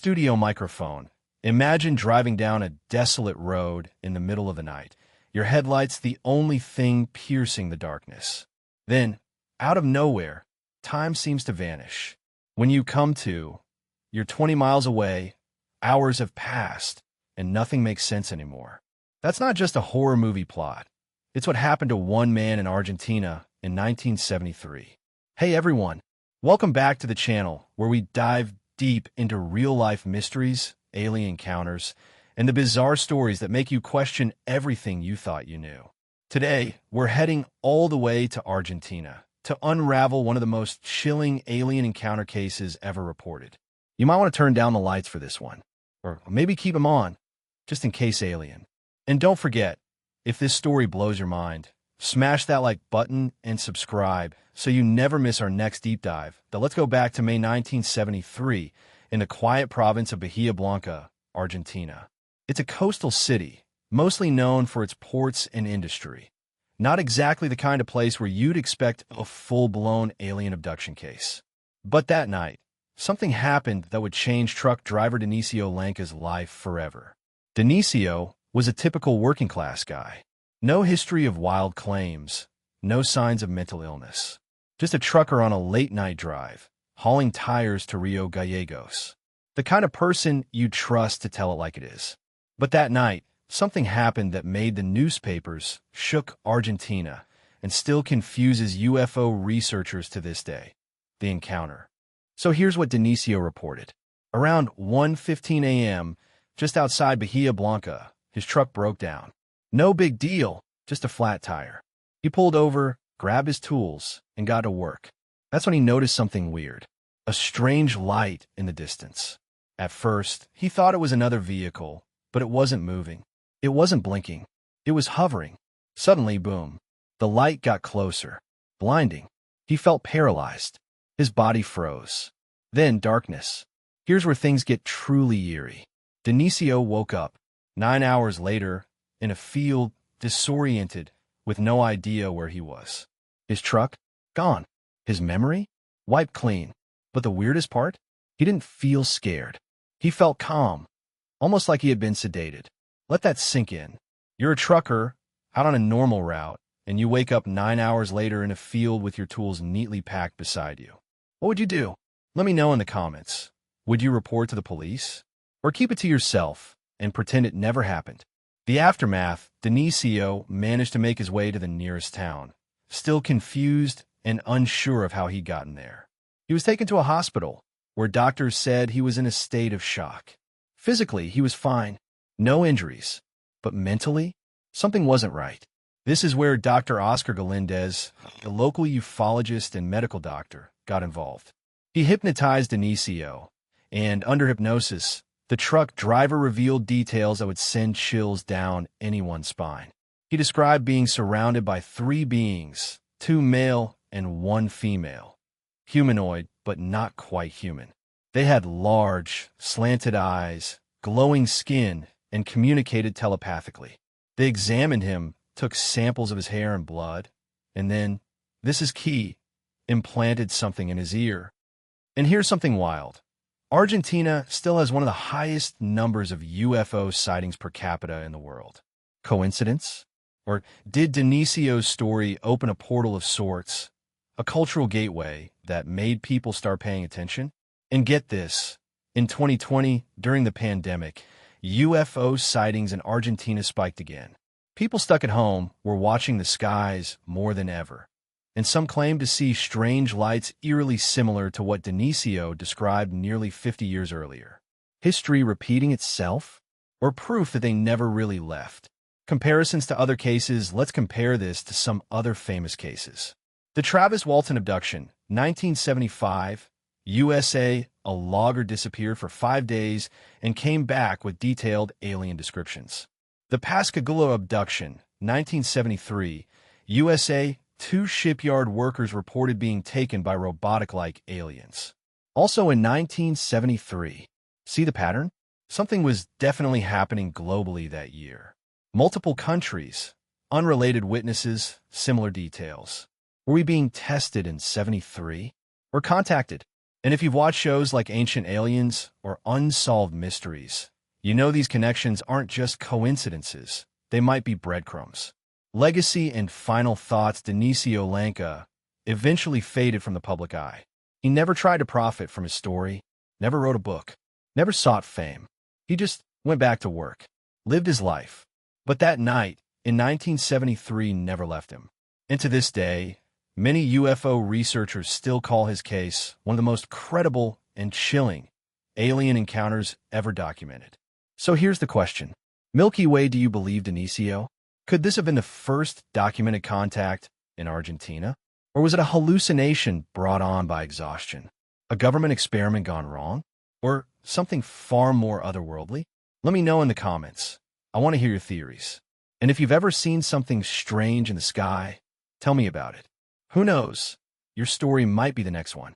studio microphone. Imagine driving down a desolate road in the middle of the night. Your headlights the only thing piercing the darkness. Then, out of nowhere, time seems to vanish. When you come to, you're 20 miles away, hours have passed, and nothing makes sense anymore. That's not just a horror movie plot. It's what happened to one man in Argentina in 1973. Hey everyone, welcome back to the channel where we dive deep into real-life mysteries, alien encounters, and the bizarre stories that make you question everything you thought you knew. Today, we're heading all the way to Argentina to unravel one of the most chilling alien encounter cases ever reported. You might want to turn down the lights for this one, or maybe keep them on, just in case alien. And don't forget, if this story blows your mind, smash that like button and subscribe so you never miss our next deep dive. But let's go back to May 1973 in the quiet province of Bahía Blanca, Argentina. It's a coastal city, mostly known for its ports and industry. Not exactly the kind of place where you'd expect a full-blown alien abduction case. But that night, something happened that would change truck driver Dionisio Lanca's life forever. Dionisio was a typical working-class guy. No history of wild claims, no signs of mental illness. Just a trucker on a late-night drive, hauling tires to Rio Gallegos. The kind of person you trust to tell it like it is. But that night, something happened that made the newspapers, shook Argentina, and still confuses UFO researchers to this day. The encounter. So here's what Dionisio reported. Around 1:15 a.m., just outside Bahía Blanca, his truck broke down. No big deal, just a flat tire. He pulled over, grabbed his tools, and got to work. That's when he noticed something weird. A strange light in the distance. At first, he thought it was another vehicle, but it wasn't moving. It wasn't blinking. It was hovering. Suddenly, boom. The light got closer. Blinding. He felt paralyzed. His body froze. Then darkness. Here's where things get truly eerie. Dionisio woke up, 9 hours later, in a field, disoriented, with no idea where he was. His truck? Gone. His memory? Wiped clean. But the weirdest part? He didn't feel scared. He felt calm, almost like he had been sedated. Let that sink in. You're a trucker, out on a normal route, and you wake up 9 hours later in a field with your tools neatly packed beside you. What would you do? Let me know in the comments. Would you report to the police? Or keep it to yourself and pretend it never happened? The aftermath, Dionisio managed to make his way to the nearest town, still confused and unsure of how he'd gotten there. He was taken to a hospital, where doctors said he was in a state of shock. Physically, he was fine, no injuries, but mentally, something wasn't right. This is where Dr. Oscar Galindez, a local ufologist and medical doctor, got involved. He hypnotized Dionisio, and under hypnosis, the truck driver revealed details that would send chills down anyone's spine. He described being surrounded by 3 beings, 2 male and 1 female. Humanoid, but not quite human. They had large, slanted eyes, glowing skin, and communicated telepathically. They examined him, took samples of his hair and blood, and then, this is key, implanted something in his ear. And here's something wild. Argentina still has one of the highest numbers of UFO sightings per capita in the world. Coincidence? Or did Dionisio's story open a portal of sorts, a cultural gateway that made people start paying attention? And get this, in 2020, during the pandemic, UFO sightings in Argentina spiked again. People stuck at home were watching the skies more than ever, and some claim to see strange lights eerily similar to what Dionisio described nearly 50 years earlier. History repeating itself? Or proof that they never really left? Comparisons to other cases, let's compare this to some other famous cases. The Travis Walton abduction, 1975, USA, a logger disappeared for 5 days and came back with detailed alien descriptions. The Pascagoula abduction, 1973, USA, 2 shipyard workers reported being taken by robotic-like aliens. Also in 1973. See the pattern? Something was definitely happening globally that year. Multiple countries, unrelated witnesses, similar details. Were we being tested in 73? Or contacted? And if you've watched shows like Ancient Aliens or Unsolved Mysteries, you know these connections aren't just coincidences. They might be breadcrumbs. Legacy and final thoughts. Denisio Lanka eventually faded from the public eye. He never tried to profit from his story, never wrote a book, never sought fame. He just went back to work, lived his life. But that night, in 1973, never left him. And to this day, many UFO researchers still call his case one of the most credible and chilling alien encounters ever documented. So here's the question. Milky Way, do you believe Denisio? Could this have been the first documented contact in Argentina? Or was it a hallucination brought on by exhaustion? A government experiment gone wrong? Or something far more otherworldly? Let me know in the comments. I want to hear your theories. And if you've ever seen something strange in the sky, tell me about it. Who knows? Your story might be the next one.